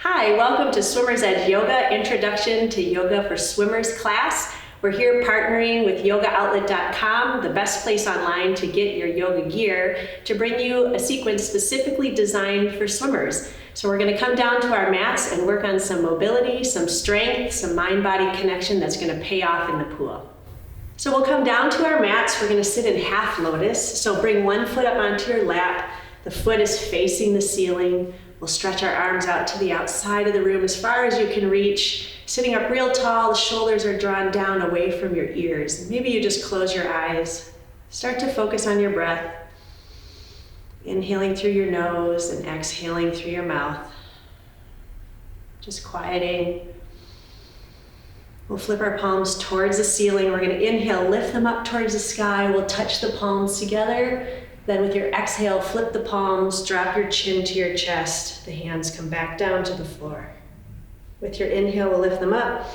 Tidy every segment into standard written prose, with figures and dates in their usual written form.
Hi, welcome to Swimmer's Edge Yoga, Introduction to Yoga for Swimmers class. We're here partnering with yogaoutlet.com, the best place online to get your yoga gear, to bring you a sequence specifically designed for swimmers. So we're going to come down to our mats and work on some mobility, some strength, some mind-body connection that's going to pay off in the pool. So we'll come down to our mats. We're going to sit in half lotus. So bring one foot up onto your lap. The foot is facing the ceiling. We'll stretch our arms out to the outside of the room as far as you can reach. Sitting up real tall, the shoulders are drawn down away from your ears. Maybe you just close your eyes. Start to focus on your breath. Inhaling through your nose and exhaling through your mouth. Just quieting. We'll flip our palms towards the ceiling. We're going to inhale, lift them up towards the sky. We'll touch the palms together. Then with your exhale, flip the palms, drop your chin to your chest. The hands come back down to the floor. With your inhale, we'll lift them up.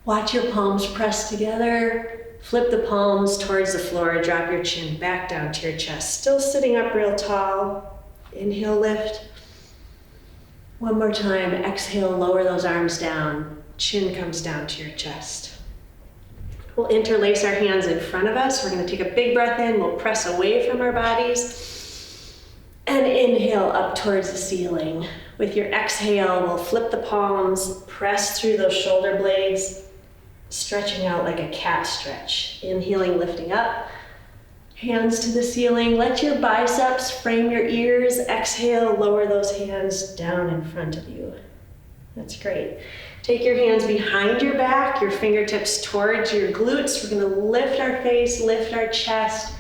Watch your palms press together. Flip the palms towards the floor, drop your chin back down to your chest. Still sitting up real tall. Inhale, lift. One more time, exhale, lower those arms down. Chin comes down to your chest. We'll interlace our hands in front of us. We're going to take a big breath in. We'll press away from our bodies. And inhale up towards the ceiling. With your exhale, we'll flip the palms, press through those shoulder blades, stretching out like a cat stretch. Inhaling, lifting up. Hands to the ceiling. Let your biceps frame your ears. Exhale, lower those hands down in front of you. That's great. Take your hands behind your back, your fingertips towards your glutes. We're going to lift our face, lift our chest,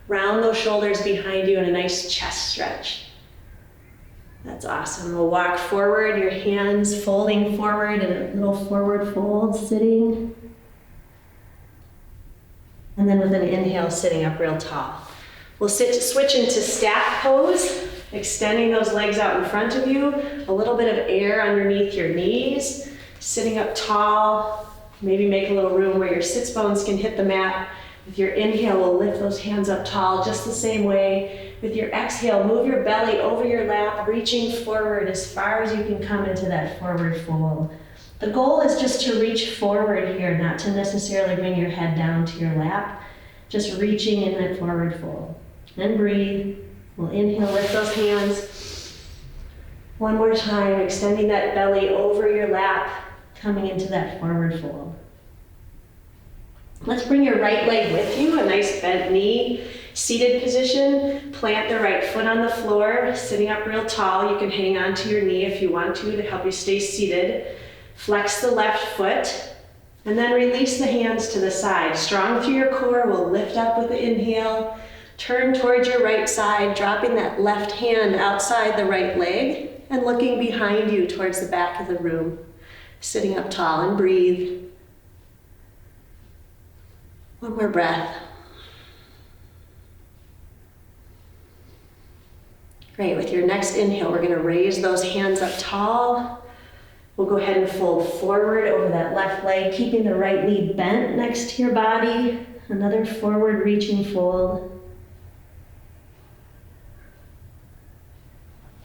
round those shoulders behind you in a nice chest stretch. That's awesome. We'll walk forward, your hands folding forward in a little forward fold, sitting. And then with an inhale, sitting up real tall. We'll switch into stack pose, extending those legs out in front of you, a little bit of air underneath your knees. Sitting up tall, maybe make a little room where your sits bones can hit the mat. With your inhale, we'll lift those hands up tall just the same way. With your exhale, move your belly over your lap, reaching forward as far as you can come into that forward fold. The goal is just to reach forward here, not to necessarily bring your head down to your lap, just reaching in that forward fold. And breathe. We'll inhale, lift those hands. One more time, extending that belly over your lap, coming into that forward fold. Let's bring your right leg with you, a nice bent knee, seated position. Plant the right foot on the floor, sitting up real tall. You can hang on to your knee if you want to help you stay seated. Flex the left foot, and then release the hands to the side. Strong through your core, we'll lift up with the inhale. Turn towards your right side, dropping that left hand outside the right leg, and looking behind you towards the back of the room. Sitting up tall, and breathe. One more breath. Great, with your next inhale, we're going to raise those hands up tall. We'll go ahead and fold forward over that left leg, keeping the right knee bent next to your body. Another forward reaching fold.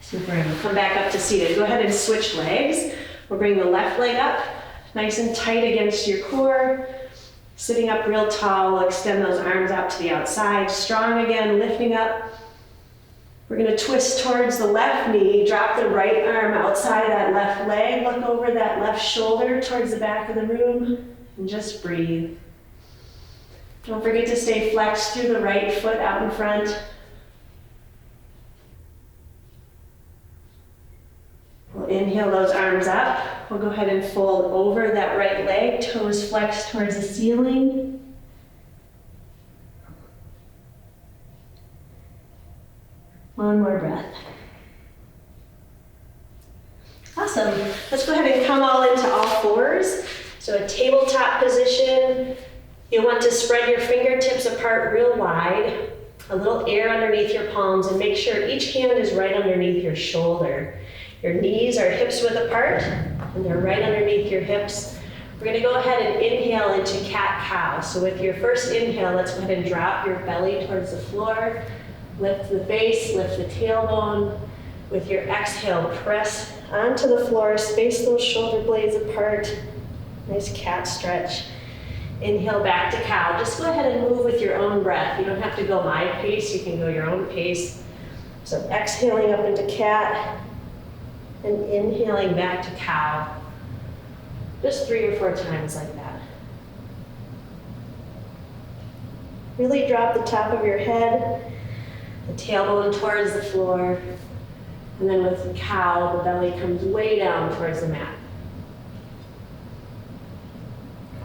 Super, and we'll come back up to seated. Go ahead and switch legs. We'll bring the left leg up, nice and tight against your core. Sitting up real tall, we'll extend those arms out to the outside. Strong again, lifting up. We're going to twist towards the left knee, drop the right arm outside that left leg, look over that left shoulder towards the back of the room, and just breathe. Don't forget to stay flexed through the right foot out in front. We'll inhale those arms up. We'll go ahead and fold over that right leg, toes flexed towards the ceiling. One more breath. Awesome. Let's go ahead and come all into all fours. So a tabletop position. You'll want to spread your fingertips apart real wide. A little air underneath your palms, and make sure each hand is right underneath your shoulder. Your knees are hips width apart, and they're right underneath your hips. We're going to go ahead and inhale into cat-cow. So with your first inhale, let's go ahead and drop your belly towards the floor. Lift the base, lift the tailbone. With your exhale, press onto the floor, space those shoulder blades apart. Nice cat stretch. Inhale back to cow. Just go ahead and move with your own breath. You don't have to go my pace, you can go your own pace. So exhaling up into cat and inhaling back to cow. Just 3 or 4 times like that. Really drop the top of your head, the tailbone towards the floor, and then with the cow, the belly comes way down towards the mat.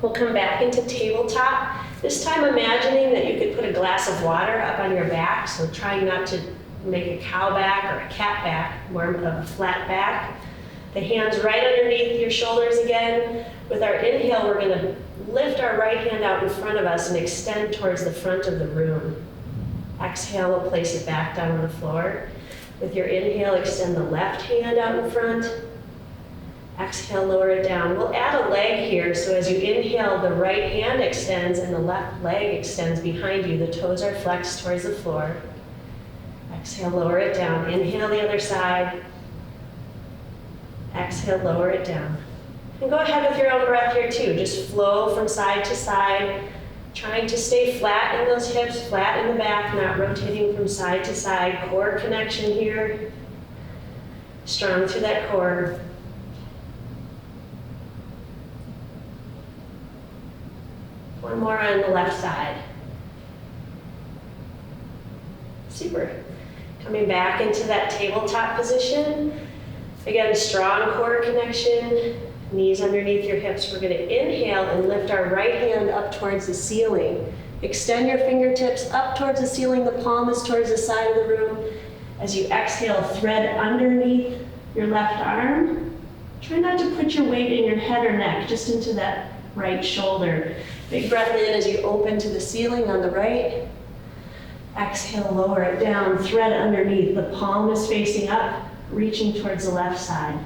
We'll come back into tabletop. This time imagining that you could put a glass of water up on your back, so trying not to make a cow back or a cat back, more of a flat back. The hands right underneath your shoulders again. With our inhale, we're gonna lift our right hand out in front of us and extend towards the front of the room. Exhale, we'll place it back down on the floor. With your inhale, extend the left hand out in front. Exhale, lower it down. We'll add a leg here, so as you inhale, the right hand extends and the left leg extends behind you. The toes are flexed towards the floor. Exhale, lower it down. Inhale the other side. Exhale, lower it down. And go ahead with your own breath here too. Just flow from side to side, trying to stay flat in those hips, flat in the back, not rotating from side to side. Core connection here. Strong through that core. One more on the left side. Super. Coming back into that tabletop position. Again, strong core connection, knees underneath your hips. We're going to inhale and lift our right hand up towards the ceiling. Extend your fingertips up towards the ceiling. The palm is towards the side of the room. As you exhale, thread underneath your left arm. Try not to put your weight in your head or neck, just into that right shoulder. Big breath in as you open to the ceiling on the right. Exhale, lower it down, thread underneath. The palm is facing up, reaching towards the left side.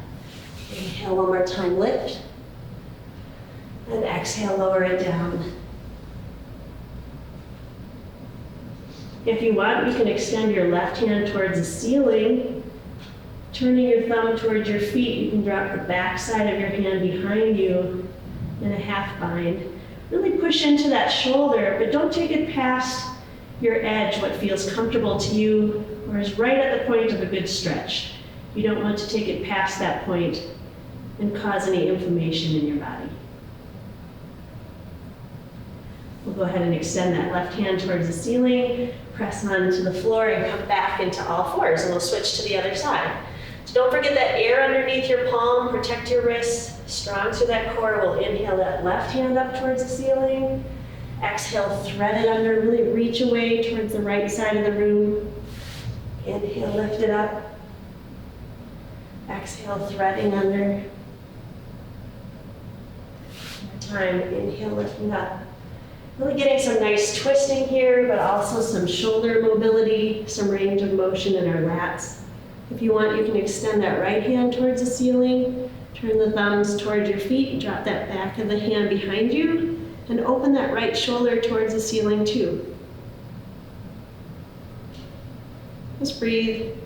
Inhale one more time, lift. And exhale, lower it down. If you want, you can extend your left hand towards the ceiling. Turning your thumb towards your feet, you can drop the back side of your hand behind you in a half bind. Really push into that shoulder, but don't take it past your edge, what feels comfortable to you, or is right at the point of a good stretch. You don't want to take it past that point and cause any inflammation in your body. We'll go ahead and extend that left hand towards the ceiling, press onto the floor, and come back into all fours, and we'll switch to the other side. So don't forget that air underneath your palm, protect your wrists, strong through that core. We'll inhale that left hand up towards the ceiling. Exhale, thread it under, really reach away towards the right side of the room. Inhale, lift it up. Exhale, threading under. One more time, inhale, lifting up. Really getting some nice twisting here, but also some shoulder mobility, some range of motion in our lats. If you want, you can extend that right hand towards the ceiling, turn the thumbs towards your feet, drop that back of the hand behind you, and open that right shoulder towards the ceiling too. Just breathe.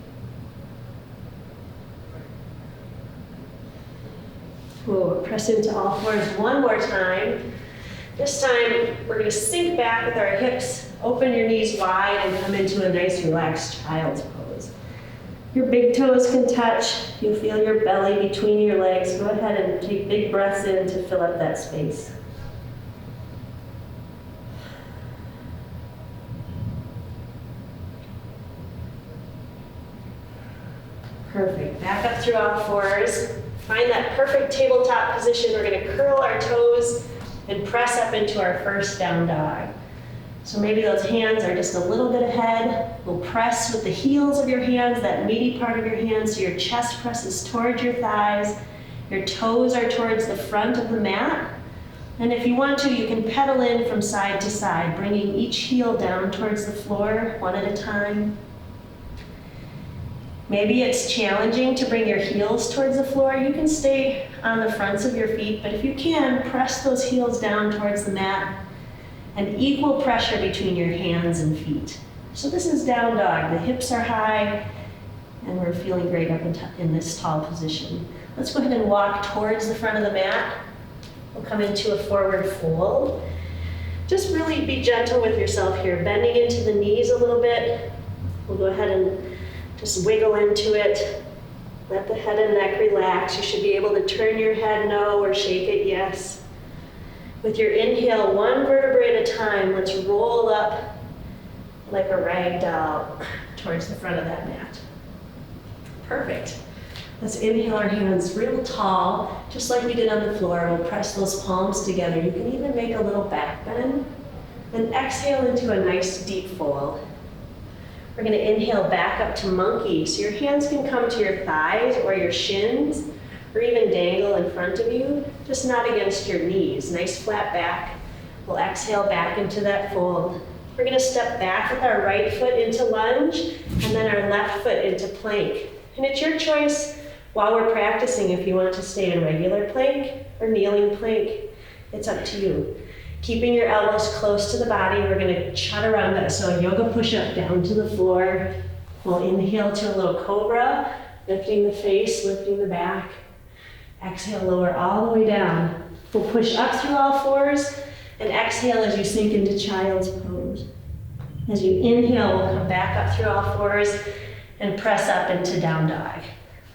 We'll press into all fours one more time. This time, we're going to sink back with our hips, open your knees wide, and come into a nice relaxed child's pose. Your big toes can touch. You'll feel your belly between your legs. Go ahead and take big breaths in to fill up that space. Perfect. Back up through all fours. Find that perfect tabletop position. We're going to curl our toes and press up into our first down dog. So maybe those hands are just a little bit ahead. We'll press with the heels of your hands, that meaty part of your hands, so your chest presses towards your thighs. Your toes are towards the front of the mat. And if you want to, you can pedal in from side to side, bringing each heel down towards the floor one at a time. Maybe it's challenging to bring your heels towards the floor. You can stay on the fronts of your feet, but if you can, press those heels down towards the mat and equal pressure between your hands and feet. So this is down dog. The hips are high, And we're feeling great up in this tall position. Let's go ahead and walk towards the front of the mat. We'll come into a forward fold. Just really be gentle with yourself here, bending into the knees a little bit. We'll go ahead and just wiggle into it. Let the head and neck relax. You should be able to turn your head no or shake it yes. With your inhale, one vertebrae at a time, let's roll up like a rag doll towards the front of that mat. Perfect. Let's inhale our hands real tall, just like we did on the floor. We'll press those palms together. You can even make a little back bend. And exhale into a nice deep fold. We're going to inhale back up to monkey. So your hands can come to your thighs or your shins, or even dangle in front of you, just not against your knees. Nice flat back. We'll exhale back into that fold. We're going to step back with our right foot into lunge, and then our left foot into plank. And it's your choice while we're practicing if you want to stay in regular plank or kneeling plank. It's up to you. Keeping your elbows close to the body, we're going to chaturanga, so a yoga push-up down to the floor. We'll inhale to a little cobra, lifting the face, lifting the back. Exhale, lower all the way down. We'll push up through all fours, and exhale as you sink into child's pose. As you inhale, we'll come back up through all fours and press up into down dog.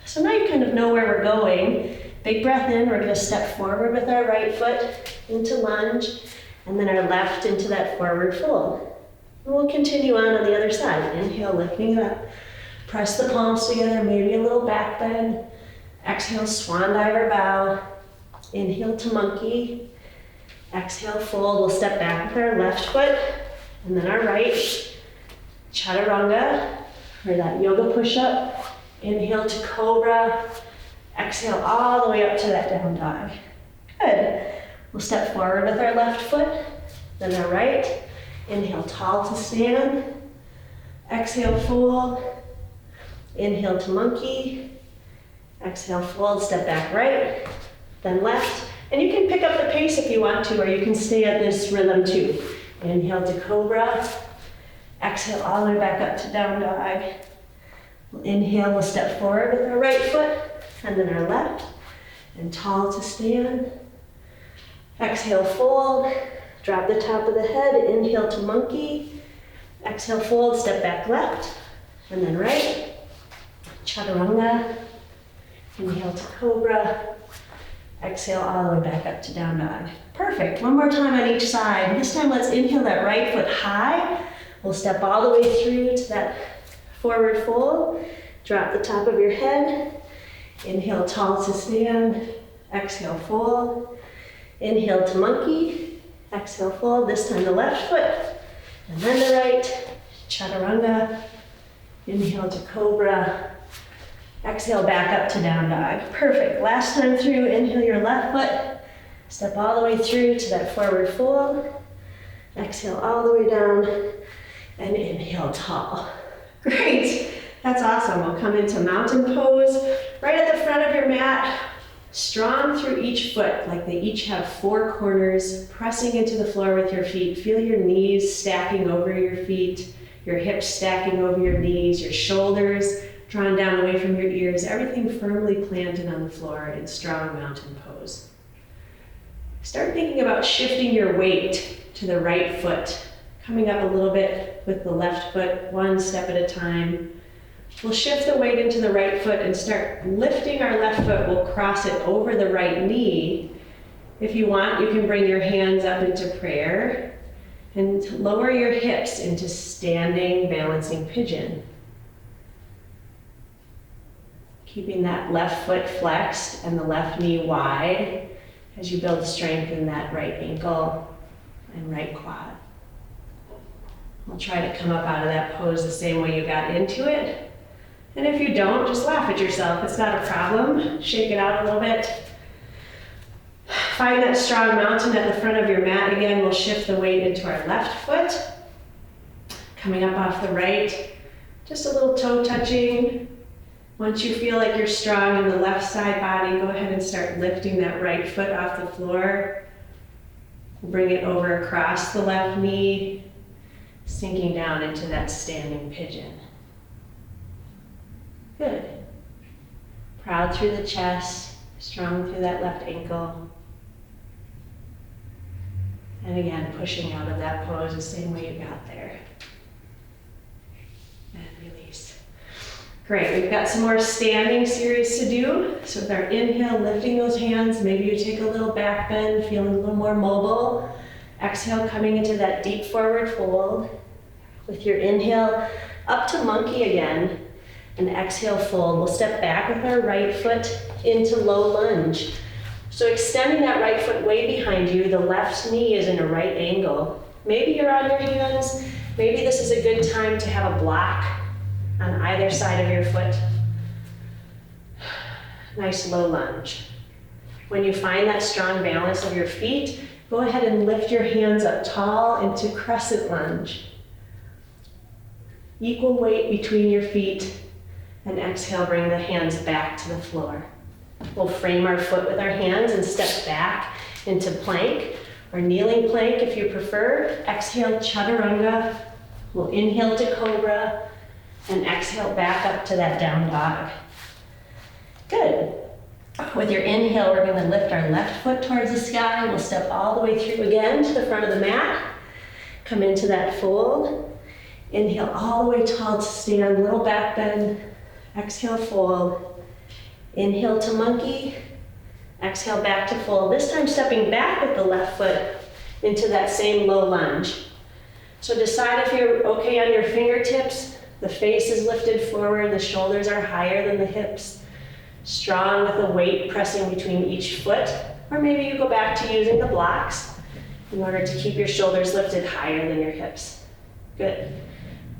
So now you kind of know where we're going. Big breath in, we're going to step forward with our right foot into lunge, and then our left into that forward fold. And we'll continue on the other side. Inhale, lifting it up. Press the palms together, maybe a little back bend. Exhale, swan dive or bow. Inhale to monkey. Exhale, fold. We'll step back with our left foot, and then our right. Chaturanga, or that yoga push-up. Inhale to cobra. Exhale all the way up to that down dog. Good. We'll step forward with our left foot, then our right. Inhale, tall to stand. Exhale, fold. Inhale to monkey. Exhale, fold, step back right, then left. And you can pick up the pace if you want to, or you can stay at this rhythm too. Inhale to cobra. Exhale all the way back up to down dog. We'll inhale, we'll step forward with our right foot, and then our left. And tall to stand. Exhale, fold. Drop the top of the head. Inhale to monkey. Exhale, fold, step back left, and then right. Chaturanga. Inhale to cobra. Exhale all the way back up to down dog. Perfect. One more time on each side. This time let's inhale that right foot high. We'll step all the way through to that forward fold. Drop the top of your head. Inhale, tall to stand. Exhale, fold. Inhale to monkey. Exhale, fold. This time the left foot, and then the right. Chaturanga. Inhale to cobra. Exhale back up to down dog. Perfect. Last time through, inhale your left foot. Step all the way through to that forward fold. Exhale all the way down, and inhale tall. Great. That's awesome. We'll come into mountain pose right at the front of your mat. Strong through each foot, like they each have four corners, pressing into the floor with your feet. Feel your knees stacking over your feet, your hips stacking over your knees, your shoulders drawn down away from your ears, everything firmly planted on the floor in strong mountain pose. Start thinking about shifting your weight to the right foot, coming up a little bit with the left foot, one step at a time. We'll shift the weight into the right foot and start lifting our left foot. We'll cross it over the right knee. If you want, you can bring your hands up into prayer and lower your hips into standing balancing pigeon. Keeping that left foot flexed and the left knee wide as you build strength in that right ankle and right quad. We'll try to come up out of that pose the same way you got into it. And if you don't, just laugh at yourself. It's not a problem. Shake it out a little bit. Find that strong mountain at the front of your mat. Again, we'll shift the weight into our left foot. Coming up off the right, just a little toe touching. Once you feel like you're strong in the left side body, go ahead and start lifting that right foot off the floor. Bring it over across the left knee, sinking down into that standing pigeon. Good. Proud through the chest, strong through that left ankle. And again, pushing out of that pose the same way you got there. And release. Great, we've got some more standing series to do. So with our inhale, lifting those hands, maybe you take a little back bend, feeling a little more mobile. Exhale, coming into that deep forward fold. With your inhale, up to monkey again. And exhale, fold. We'll step back with our right foot into low lunge. So extending that right foot way behind you, the left knee is in a right angle. Maybe you're on your hands. Maybe this is a good time to have a block on either side of your foot. Nice low lunge. When you find that strong balance of your feet, go ahead and lift your hands up tall into crescent lunge. Equal weight between your feet, and exhale, bring the hands back to the floor. We'll frame our foot with our hands and step back into plank or kneeling plank if you prefer. Exhale, chaturanga. We'll inhale to cobra and exhale back up to that down dog. Good. With your inhale, we're going to lift our left foot towards the sky. We'll step all the way through again to the front of the mat. Come into that fold. Inhale all the way tall to stand, little back bend. Exhale, fold. Inhale to monkey. Exhale back to fold. This time stepping back with the left foot into that same low lunge. So decide if you're okay on your fingertips. The face is lifted forward, the shoulders are higher than the hips. Strong with the weight pressing between each foot. Or maybe you go back to using the blocks in order to keep your shoulders lifted higher than your hips. Good.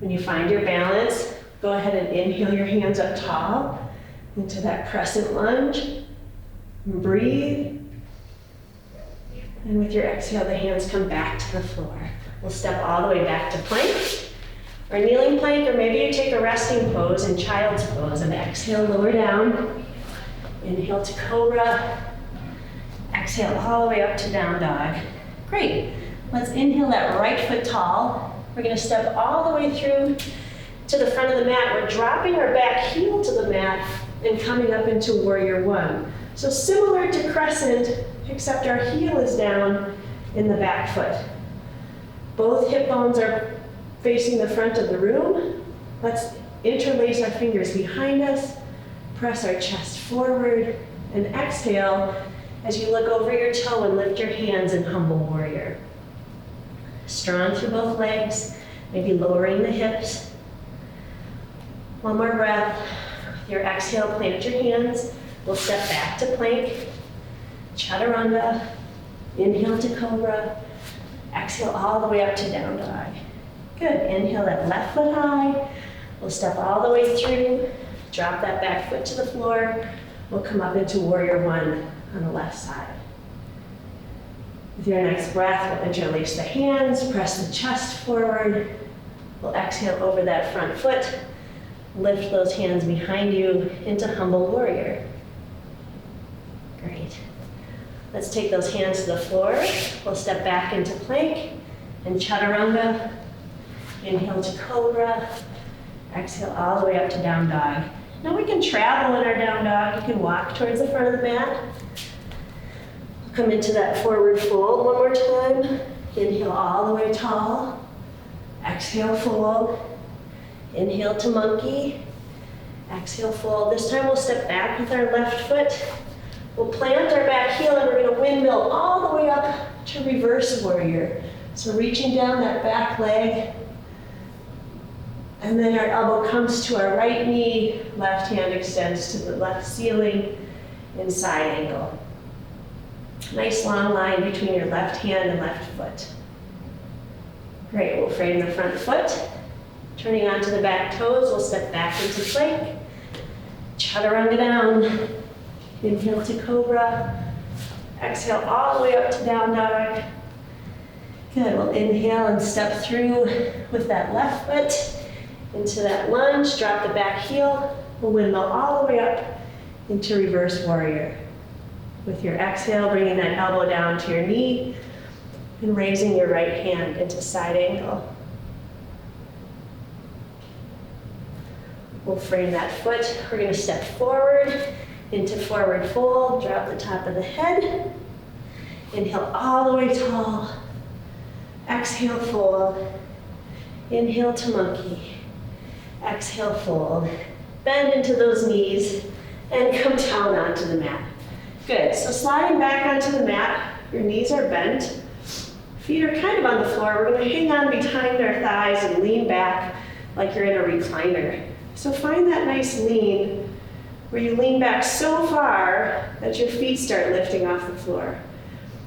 When you find your balance, go ahead and inhale your hands up tall into that crescent lunge. And breathe. And with your exhale, the hands come back to the floor. We'll step all the way back to plank or kneeling plank, or maybe you take a resting pose in child's pose and exhale, lower down. Inhale to cobra. Exhale all the way up to down dog. Great. Let's inhale that right foot tall. We're going to step all the way through to the front of the mat. We're dropping our back heel to the mat and coming up into warrior one. So similar to crescent, except our heel is down in the back foot. Both hip bones are facing the front of the room. Let's interlace our fingers behind us, press our chest forward, and exhale as you look over your toe and lift your hands in humble warrior. Strong through both legs, maybe lowering the hips. One more breath. With your exhale, plant your hands. We'll step back to plank, chaturanga, inhale to cobra, exhale all the way up to down dog. Good, inhale that left foot high. We'll step all the way through, drop that back foot to the floor. We'll come up into warrior one on the left side. With your next breath, we'll interlace the hands, press the chest forward. We'll exhale over that front foot. Lift those hands behind you into humble warrior. Great. Let's take those hands to the floor. We'll step back into plank and chaturanga. Inhale to cobra. Exhale all the way up to down dog. Now we can travel in our down dog. You can walk towards the front of the mat. Come into that forward fold one more time. Inhale all the way tall. Exhale, fold. Inhale to monkey. Exhale, fold. This time we'll step back with our left foot. We'll plant our back heel and we're going to windmill all the way up to reverse warrior. So reaching down that back leg. And then our elbow comes to our right knee. Left hand extends to the left ceiling in side angle. Nice long line between your left hand and left foot. Great, we'll frame the front foot. Turning onto the back toes, we'll step back into plank. Chaturanga down. Inhale to cobra. Exhale all the way up to down dog. Good, we'll inhale and step through with that left foot into that lunge. Drop the back heel. We'll windmill all the way up into reverse warrior. With your exhale, bringing that elbow down to your knee and raising your right hand into side angle. We'll frame that foot. We're going to step forward into forward fold, drop the top of the head. Inhale all the way tall. Exhale, fold. Inhale to monkey. Exhale, fold. Bend into those knees and come down onto the mat. Good, so sliding back onto the mat, your knees are bent. Feet are kind of on the floor. We're going to hang on behind our thighs and lean back like you're in a recliner. So find that nice lean where you lean back so far that your feet start lifting off the floor.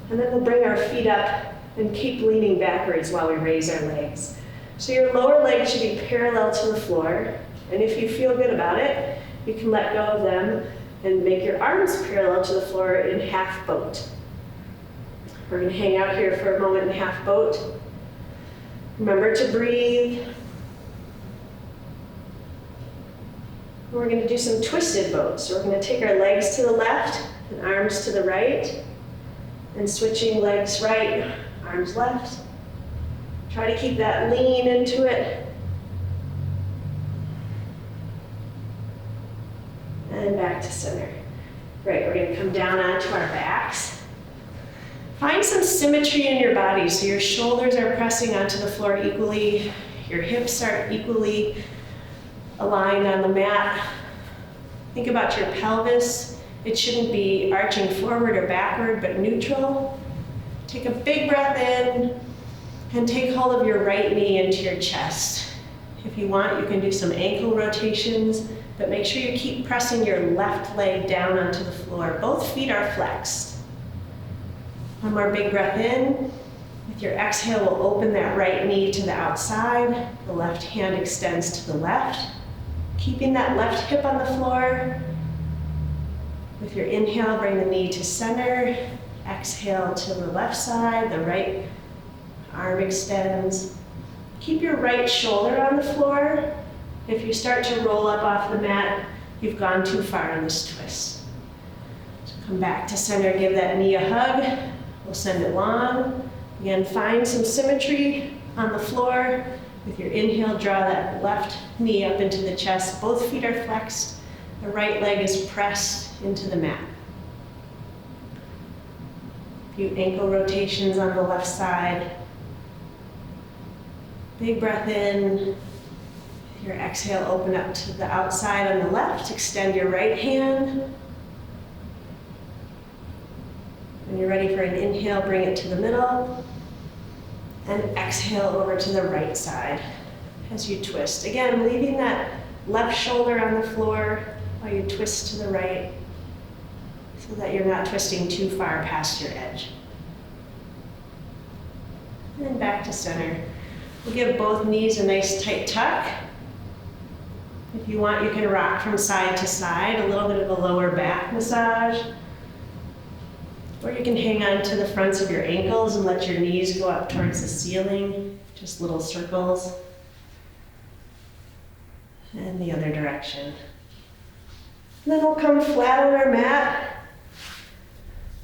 And then we'll bring our feet up and keep leaning backwards while we raise our legs. So your lower legs should be parallel to the floor. And if you feel good about it, you can let go of them and make your arms parallel to the floor in half boat. We're going to hang out here for a moment in half boat. Remember to breathe. We're going to do some twisted boats. So we're going to take our legs to the left and arms to the right. And switching legs right, arms left. Try to keep that lean into it. And back to center. Great, we're going to come down onto our backs. Find some symmetry in your body so your shoulders are pressing onto the floor equally, your hips are equally aligned on the mat. Think about your pelvis. It shouldn't be arching forward or backward, but neutral. Take a big breath in and take hold of your right knee into your chest. If you want, you can do some ankle rotations, but make sure you keep pressing your left leg down onto the floor. Both feet are flexed. One more big breath in. With your exhale, we'll open that right knee to the outside. The left hand extends to the left. Keeping that left hip on the floor. With your inhale, bring the knee to center. Exhale to the left side, the right arm extends. Keep your right shoulder on the floor. If you start to roll up off the mat, you've gone too far in this twist. So come back to center, give that knee a hug. We'll send it long. Again, find some symmetry on the floor. With your inhale, draw that left knee up into the chest. Both feet are flexed. The right leg is pressed into the mat. A few ankle rotations on the left side. Big breath in. Your exhale, open up to the outside on the left. Extend your right hand. When you're ready for an inhale, bring it to the middle. And exhale over to the right side as you twist. Again, leaving that left shoulder on the floor while you twist to the right so that you're not twisting too far past your edge. And then back to center. We'll give both knees a nice tight tuck. If you want, you can rock from side to side, a little bit of a lower back massage. Or you can hang on to the fronts of your ankles and let your knees go up towards the ceiling, just little circles. And the other direction. And then we'll come flat on our mat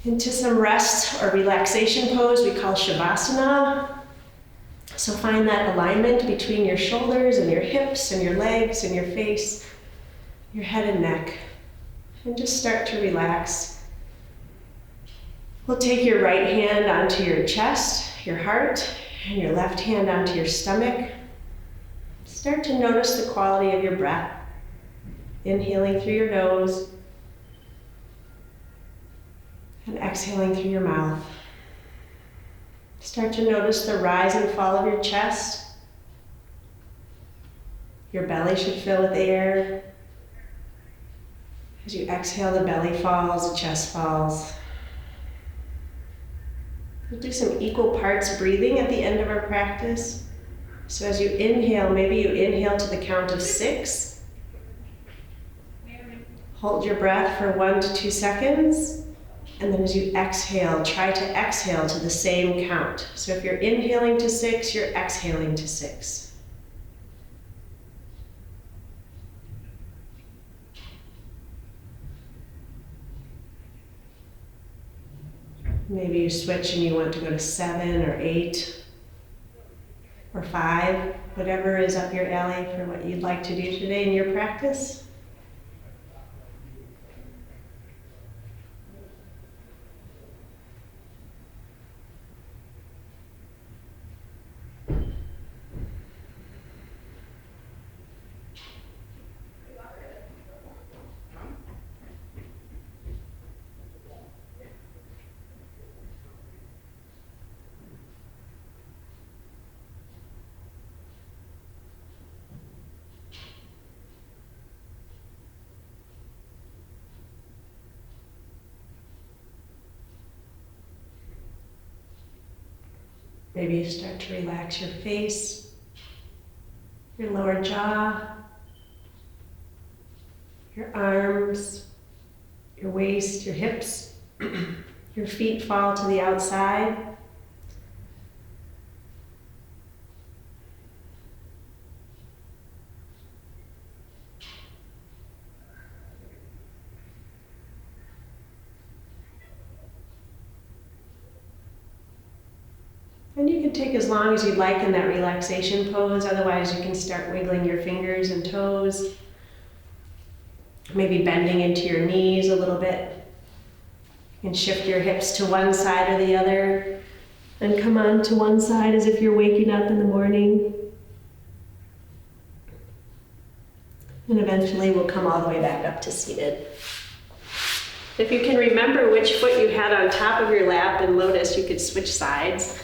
into some rest or relaxation pose we call Shavasana. So find that alignment between your shoulders and your hips and your legs and your face, your head and neck. And just start to relax. We'll take your right hand onto your chest, your heart, and your left hand onto your stomach. Start to notice the quality of your breath. Inhaling through your nose and exhaling through your mouth. Start to notice the rise and fall of your chest. Your belly should fill with air. As you exhale, the belly falls, the chest falls. We'll do some equal parts breathing at the end of our practice. So as you inhale, maybe you inhale to the count of 6. Hold your breath for 1 to 2 seconds. And then as you exhale, try to exhale to the same count. So if you're inhaling to 6, you're exhaling to 6. Maybe you switch and you want to go to 7 or 8 or 5. whatever is up your alley for what you'd like to do today in your practice. Maybe you start to relax your face, your lower jaw, your arms, your waist, your hips. Your feet fall to the outside. And you can take as long as you'd like in that relaxation pose. Otherwise, you can start wiggling your fingers and toes. Maybe bending into your knees a little bit. You can shift your hips to one side or the other. And come on to one side as if you're waking up in the morning. And eventually we'll come all the way back up to seated. If you can remember which foot you had on top of your lap in lotus, you could switch sides.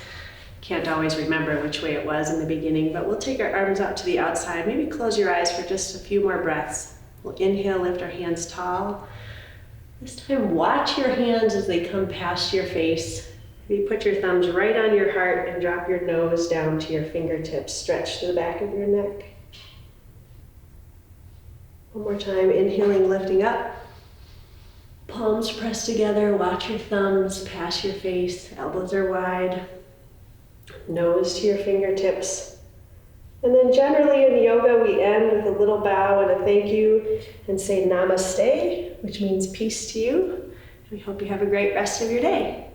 Can't always remember which way it was in the beginning, but we'll take our arms out to the outside. Maybe close your eyes for just a few more breaths. We'll inhale, lift our hands tall. This time, watch your hands as they come past your face. Maybe put your thumbs right on your heart and drop your nose down to your fingertips. Stretch to the back of your neck. One more time, inhaling, lifting up. Palms pressed together. Watch your thumbs pass your face. Elbows are wide. Nose to your fingertips. And then generally in yoga, we end with a little bow and a thank you and say namaste, which means peace to you. And we hope you have a great rest of your day.